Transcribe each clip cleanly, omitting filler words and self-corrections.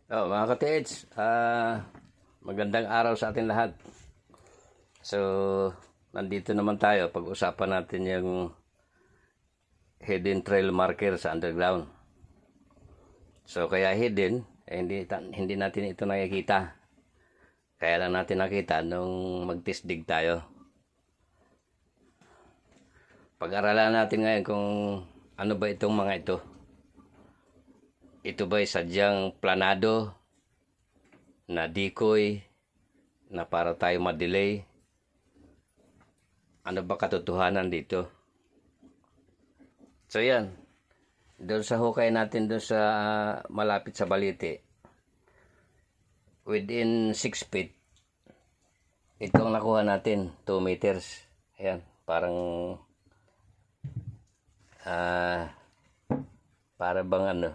Mga ka-TH, magandang araw sa atin lahat. So, nandito naman tayo. Pag-usapan natin yung hidden trail marker sa underground. So, kaya hidden, hindi natin ito nakikita. Kaya lang natin nakita nung mag-test-dig tayo. Pag-aralan natin ngayon kung ano ba itong mga ito. Ito ba'y sadyang planado na decoy na para tayo ma-delay? Ano ba katotohanan dito? So yan, doon sa hukay natin doon sa malapit sa Balite, within 6 feet, itong nakuha natin, 2 meters. Ayan, parang para bang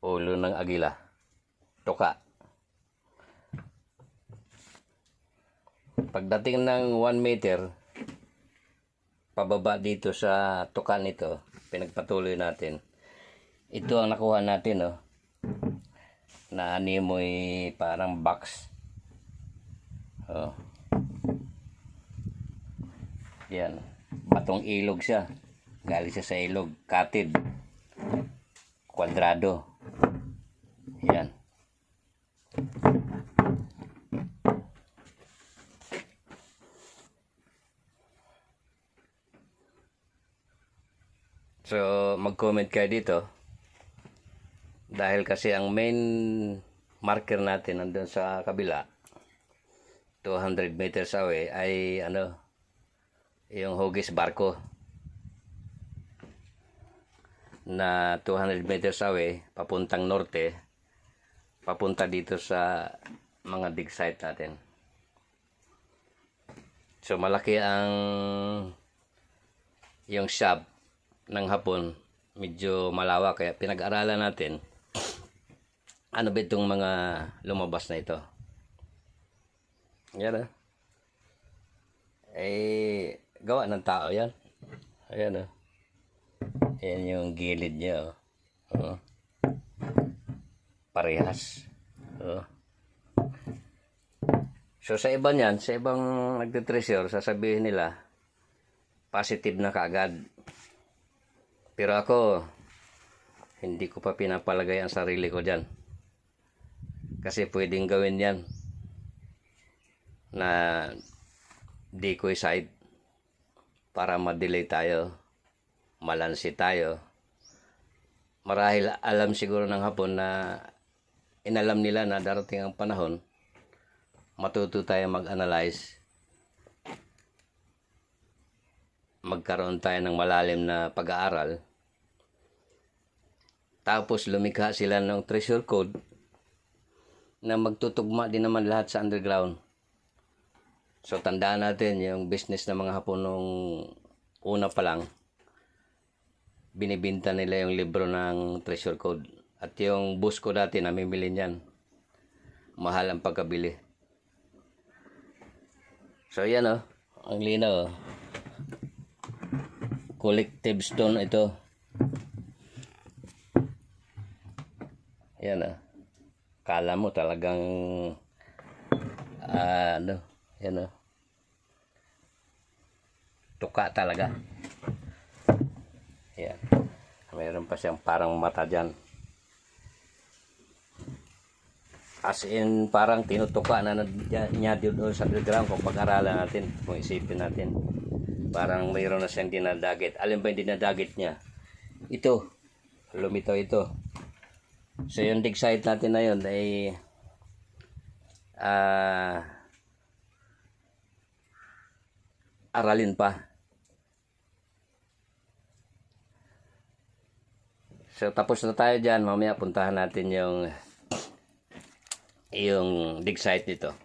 ulo ng agila, tuka. Pagdating ng 1 meter pababa dito sa tuka nito, pinagpatuloy natin, ito ang nakuha natin, na animoy parang box. Yan, batong ilog siya, galing siya sa ilog, katid, kwadrado. Yan. So, mag-comment kayo dito. Dahil kasi ang main marker natin nandun sa kabila, 200 meters away, ay yung Hugis Barko. Na 200 meters away, papuntang norte, papunta dito sa mga dig site natin. So, malaki ang yung shop ng hapon, medyo malawak, kaya pinag-aralan natin ano ba itong mga lumabas na ito. Yan gawa ng tao yan. Ayan yan yung gilid niya parehas. So sa iba niyan, sa ibang nagtitreasure, sasabihin nila positive na kaagad. Pero ako, hindi ko pa pinapalagay ang sarili ko dyan. Kasi pwedeng gawin yan na decoy site para ma-delay tayo, malansi tayo. Marahil alam siguro ng hapon na inalam nila na darating ang panahon, matuto tayo mag-analyze, magkaroon tayo ng malalim na pag-aaral. Tapos lumikha sila ng treasure code na magtutugma din naman lahat sa underground. So tandaan natin yung business ng mga hapon nung una pa lang, binibinta nila yung libro ng treasure code. At yung bus ko dati, namimili niyan. Mahal ang pagkabili. So yan ang linaw. Collective stone ito. Yan kala mo talagang yan tuka talaga. Yan, mayroon pa siyang parang mata dyan, as in parang tinutuka na niya doon sa underground. Kung pag-aralan natin, kung isipin natin, parang mayroon na siyang dinadagit. Alin ba yung dinadagit niya? Ito, lumitaw ito. So yung dig site natin na yun ay aralin pa. So tapos na tayo dyan. Mamaya puntahan natin yung dig site nito.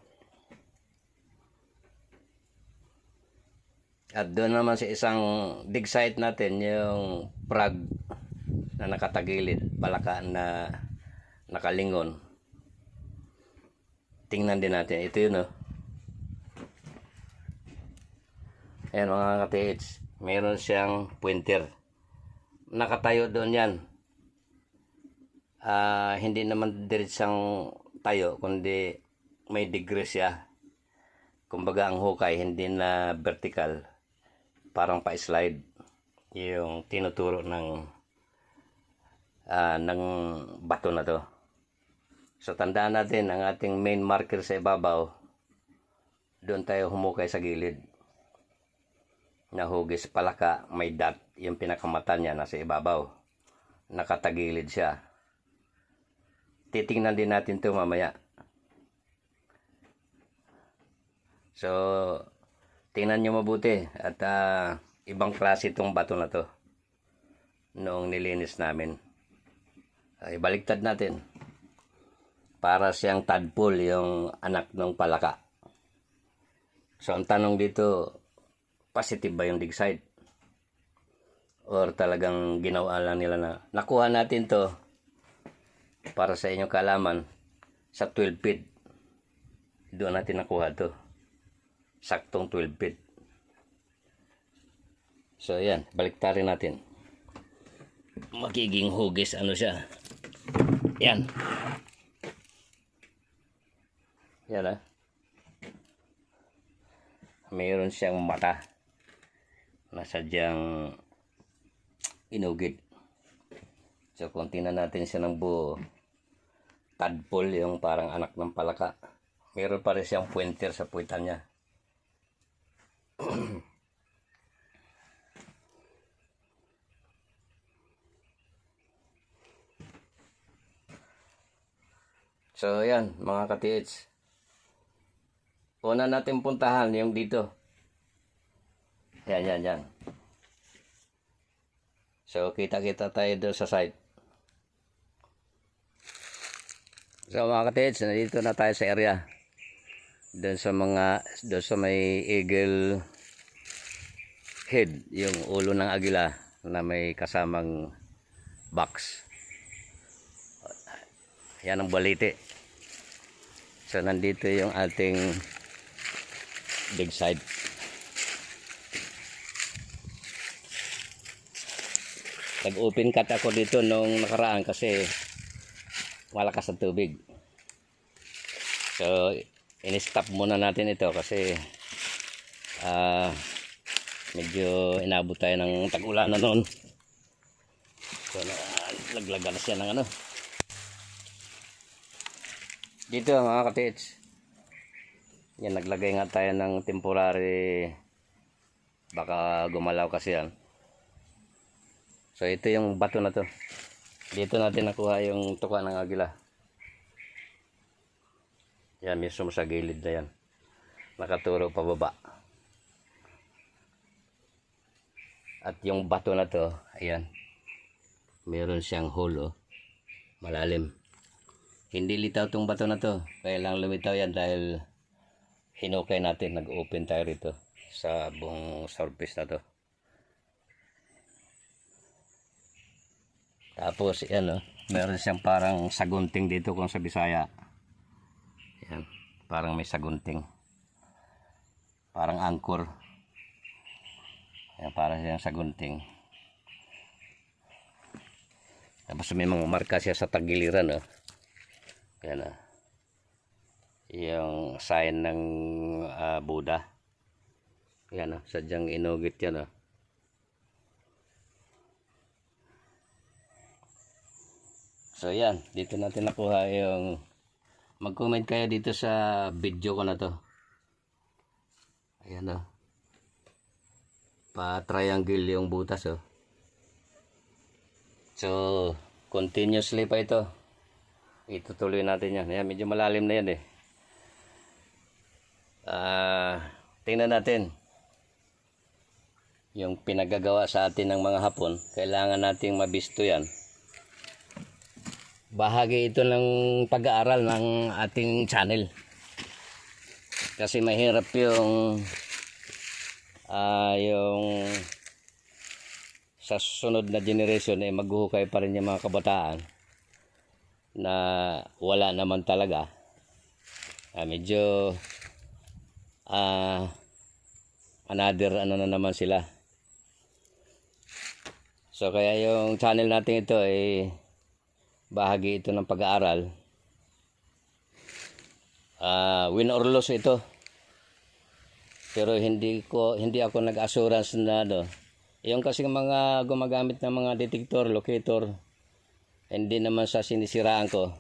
At doon naman sa isang dig site natin, yung prag na nakatagilid, palaka na nakalingon. Tingnan din natin. Ito yun Ayan mga ka-TH, meron siyang pointer. Nakatayo doon yan. hindi naman diretsang tayo, kundi may degree siya. Kumbaga ang hukay hindi na vertical, parang pa-slide yung tinuturo ng bato na to. So tandaan natin ang ating main marker sa ibabaw, doon tayo humukay sa gilid. Nahugis palaka, may dot, yung pinakamata niya nasa ibabaw, nakatagilid siya. Titingnan din natin to mamaya. So tingnan nyo mabuti at ibang klase itong bato na to noong nilinis namin. Ibaliktad natin. Para siyang tadpole, yung anak ng palaka. So ang tanong dito, positive ba yung dig site? Or talagang ginawa lang nila na nakuha natin to para sa inyong kaalaman sa 12 feet. Doon natin nakuha to. Saktong 12 feet. So yan, baliktarin natin. Magiging hugis ano siya. Yan. Yan mayroon siyang mata na sadyang inugit. So kung tingnan natin siya ng buo, tadpole, yung parang anak ng palaka. Meron pa rin siyang pointer sa puwitan niya. So yan mga ka-TH, una natin puntahan yung dito. Yan. So kita-kita tayo doon sa site. So mga ka-TH, nandito na tayo sa area. Doon sa may eagle head, yung ulo ng agila na may kasamang box. Yan ang balite. So nandito yung ating dig site. Nag-open cut ako dito nung nakaraan kasi malakas ang tubig. So in-stop muna natin ito kasi medyo inabot tayo ng tag-ulan na noon. So laglagan na siya ng ano. Dito mga ka-TH, yan, naglagay nga tayo ng temporary, baka gumalaw kasi yan. So ito yung bato na to, dito natin nakuha yung tuka ng agila. Yan mismo sa gilid na yan, nakaturo pababa. At yung bato na to, ayan, meron siyang hole, malalim. Hindi litaw tong bato na to, kaya lang lumitaw yan dahil hinukay natin, nag-open tayo rito sa buong surface na to. Tapos yan meron siyang parang sagunting dito kung sa Bisaya. Yan, parang may sagunting, parang angkor. Yan, parang siyang sagunting. Tapos may mga marka siya sa tagiliran. Yan yung sign ng Buddha. Yan sadyang inugit yan. So yan, dito natin nakuha yung, mag-comment kayo dito sa video ko na to. Ayan pa triangle yung butas. So continuously pa ito, itutuloy natin yan. Ayan, medyo malalim na yan tingnan natin yung pinagagawa sa atin ng mga Hapon. Kailangan nating mabisto yan. Bahagi ito ng pag-aaral ng ating channel, kasi mahirap yung sa susunod na generation maghuhukay pa rin yung mga kabataan na wala naman talaga. Medyo another na naman sila. So kaya yung channel natin ito bahagi ito ng pag-aaral. Win or loss ito. Pero hindi ako nag-assurance na yung kasi mga gumagamit ng mga detector, locator, hindi naman sa sinisiraan ko.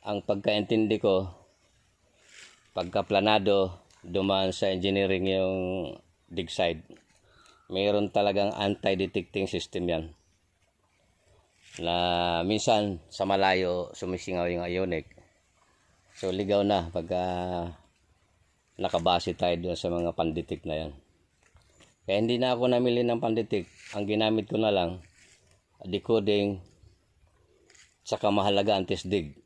Ang pagkaintindi ko, pagkaplanado, dumaan sa engineering yung dig site. Mayroon talagang anti-detecting system yan. Na minsan sa malayo sumisingaw yung ionic. So ligaw na pagka nakabase tayo doon sa mga panditik na yan. Kaya hindi na ako namili ng panditik. Ang ginamit ko na lang, decoding, saka mahalaga ang test dig.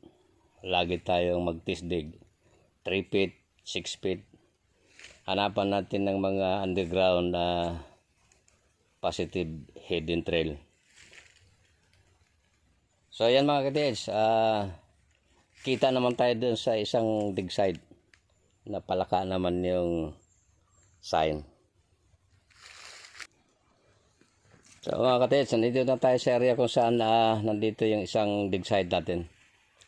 Lagi tayong mag-test dig. 3 feet, 6 feet. Hanapan natin ng mga underground na positive hidden trail. So ayan mga ka-TH, kita naman tayo doon sa isang dig site. Napalaka naman yung sign. So mga ka-TH, nandito na tayo sa area kung saan nandito yung isang dig site natin.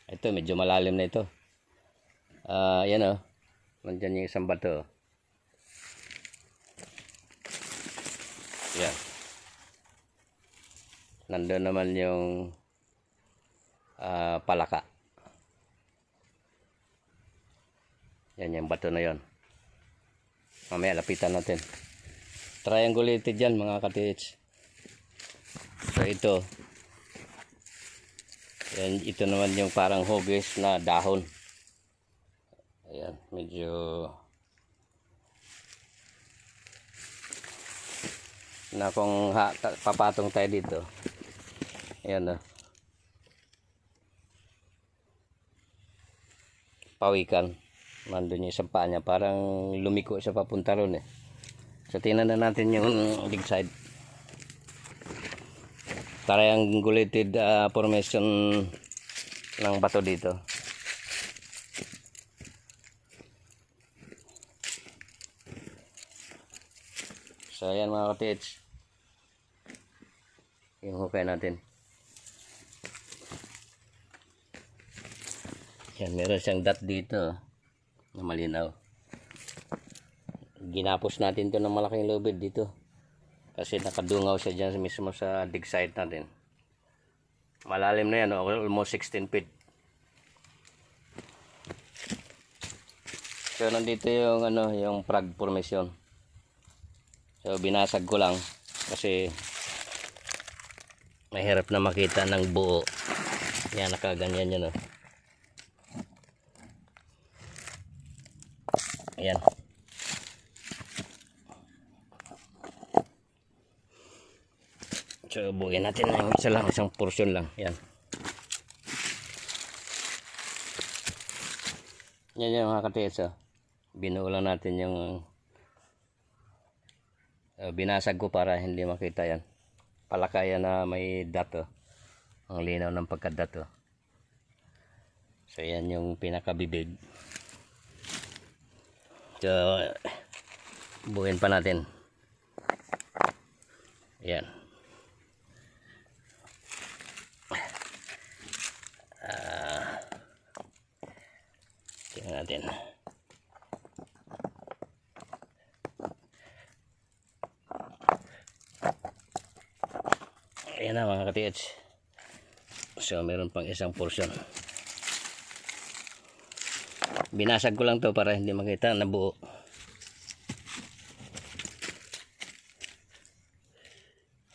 Ito medyo malalim na ito. Yan nandyan yung isang bato. Yan. Nandun naman yung palaka. Yan yung bato na yon. Mamaya lapitan natin. Triangulated yan mga ka-TH. So ito. Yan, ito naman yung parang hugis na dahon. Ayan, medyo na kung papatong tayo dito. Ayan pawikan. Nandun yung isang paa niya. Parang lumiko siya papunta ron So tingnan na natin yung dig side. Triangulated formation ng bato dito. So ayan mga ka-TH. Yung hukay natin. Yan, meron siyang dot dito na malinaw. Ginapos natin to ng malaking lubid dito kasi nakadungaw siya dyan mismo sa dig site natin. Malalim na yan, almost 16 feet. So nandito yung yung frag formation. So binasag ko lang kasi mahirap na makita ng buo. Yan, nakaganyan yan Ayan. So buuin natin ng isang portion lang. Yan. Yan yung mga ka-TH. Binuo lang natin yung binasag ko para hindi makita yan. Palakayan na may dot ang linaw ng pagka-dot So yan yung pinakabibig. So buuin pa natin. Yan. Tingnan natin. Ayan na mga ka-TH. So meron pang isang portion. Binasag ko lang to para hindi makita na buo.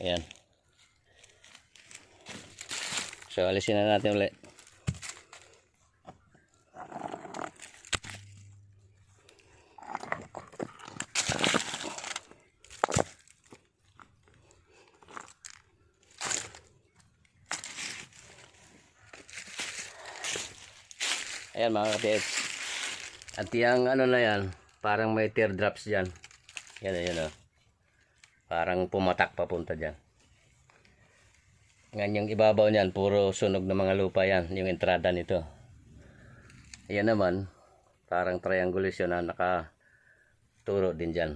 Ayan. So alisin na natin ulit. Ayan mga ka-TH. At yung na yan, parang may teardrops dyan. Yan parang pumatak papunta dyan. Ngayon yung ibabaw niyan, puro sunog ng mga lupa yan, yung entrada nito. Ayan naman, parang triangulation na nakaturo din dyan.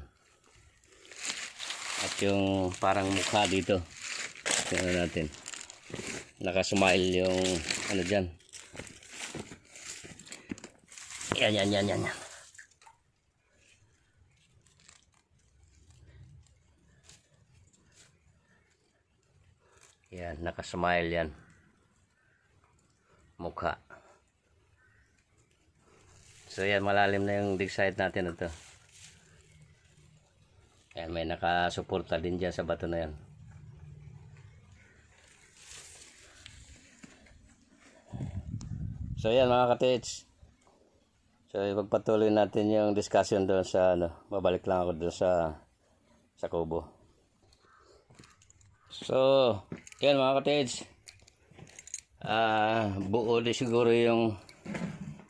At yung parang mukha dito, tingnan natin. Nakasmile yung ano dyan. Yan. Yan, nakasmile yan. Mukha. So yan, malalim na yung dig site natin ito. Yan, may nakasuporta din dyan sa bato na yan. So yan mga katits. So ipagpatuloy natin yung discussion doon sa ano, babalik lang ako doon sa kubo. So, yan mga katits. Buo di siguro yung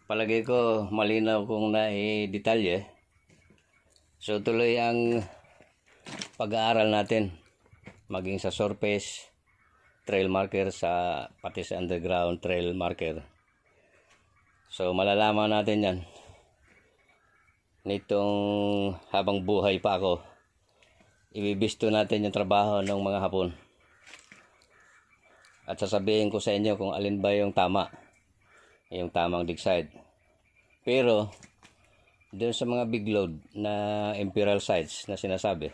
palagay ko malinaw kung nai-detalye. So tuloy ang pag-aaral natin maging sa surface trail marker pati sa underground trail marker. So malalaman natin yan nitong habang buhay pa ako. Ibibisto natin yung trabaho ng mga hapon at sasabihin ko sa inyo kung alin ba yung tamang dig site. Pero doon sa mga big load na imperial sites na sinasabi,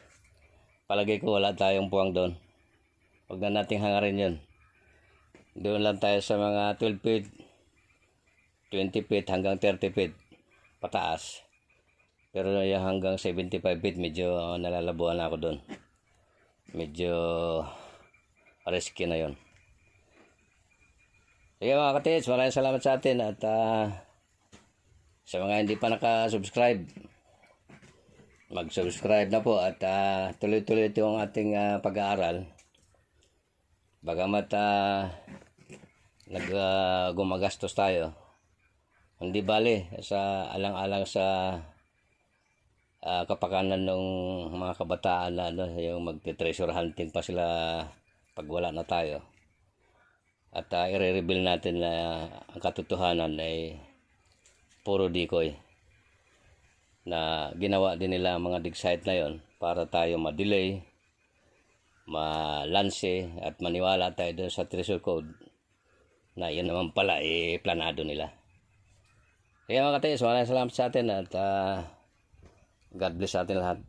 palagay ko wala tayong puwang doon. Huwag na nating hangarin yun. Doon lang tayo sa mga 12 feet, 20 feet hanggang 30 feet pataas. Pero yung hanggang 75 feet medyo nalalabuan na ako doon. Medyo risky na yon. Sige mga katits, maraming salamat sa atin at sa mga hindi pa nakasubscribe, mag-subscribe na po at tuloy-tuloy ito ang ating pag-aaral. Bagamat gumagastos tayo, hindi bale sa alang-alang sa kapakanan ng mga kabataan na yung magte-treasure hunting pa sila pag wala na tayo. At i-reveal natin na ang katotohanan ay puro decoy na ginawa din nila ang mga dig site na yon para tayo ma-delay, malanse at maniwala tayo doon sa treasure code na yun naman pala planado nila. Kaya mga katayos, maraming salamat sa atin at God bless sa atin lahat.